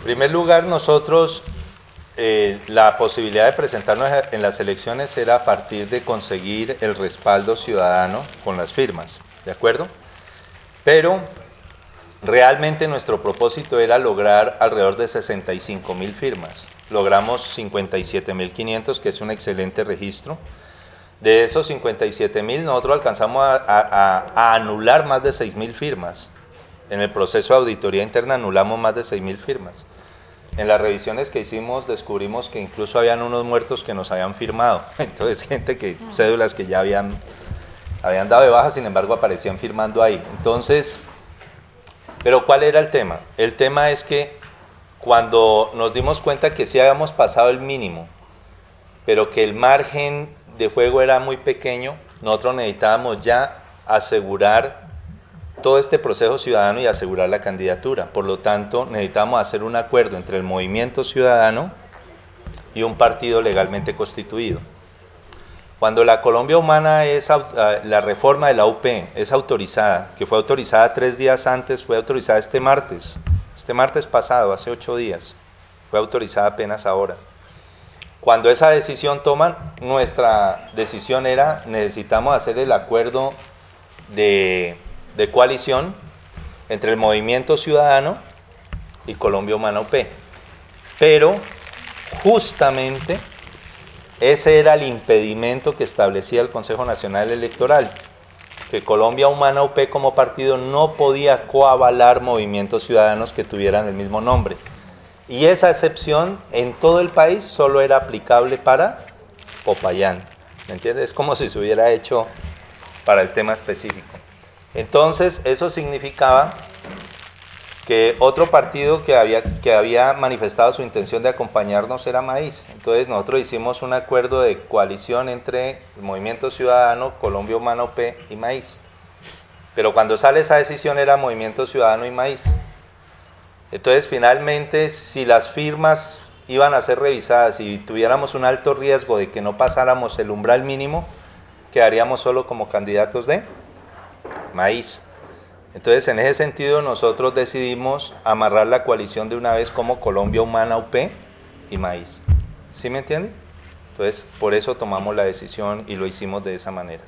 En primer lugar, nosotros, la posibilidad de presentarnos en las elecciones era a partir de conseguir el respaldo ciudadano con las firmas, ¿de acuerdo? Pero realmente nuestro propósito era lograr alrededor de 65.000 firmas. Logramos 57.500, que es un excelente registro. De esos 57.000, nosotros alcanzamos a anular más de 6.000 firmas. En el proceso de auditoría interna anulamos más de 6.000 firmas. En las revisiones que hicimos descubrimos que incluso habían unos muertos que nos habían firmado. Entonces gente que, cédulas que ya habían dado de baja, sin embargo aparecían firmando ahí. Entonces, pero ¿cuál era el tema? El tema es que cuando nos dimos cuenta que sí habíamos pasado el mínimo, pero que el margen de juego era muy pequeño, nosotros necesitábamos ya asegurar todo este proceso ciudadano y asegurar la candidatura. Por lo tanto, necesitamos hacer un acuerdo entre el movimiento ciudadano y un partido legalmente constituido. Cuando la Colombia Humana la reforma de la UP es autorizada, que fue autorizada 3 días antes, fue autorizada este martes pasado, hace 8 días, fue autorizada apenas ahora. Cuando esa decisión toman, nuestra decisión era, necesitamos hacer el acuerdo de coalición entre el Movimiento Ciudadano y Colombia Humana UP. Pero justamente ese era el impedimento que establecía el Consejo Nacional Electoral, que Colombia Humana UP como partido no podía coavalar movimientos ciudadanos que tuvieran el mismo nombre. Y esa excepción en todo el país solo era aplicable para Popayán. ¿Me entiendes? Es como si se hubiera hecho para el tema específico. Entonces, eso significaba que otro partido que había manifestado su intención de acompañarnos era Maíz. Entonces, nosotros hicimos un acuerdo de coalición entre el Movimiento Ciudadano, Colombia Humana UP y Maíz. Pero cuando sale esa decisión era Movimiento Ciudadano y Maíz. Entonces, finalmente, si las firmas iban a ser revisadas y tuviéramos un alto riesgo de que no pasáramos el umbral mínimo, quedaríamos solo como candidatos de Maíz. Entonces, en ese sentido, nosotros decidimos amarrar la coalición de una vez como Colombia Humana UP y Maíz. ¿Sí me entiende? Entonces, por eso tomamos la decisión y lo hicimos de esa manera.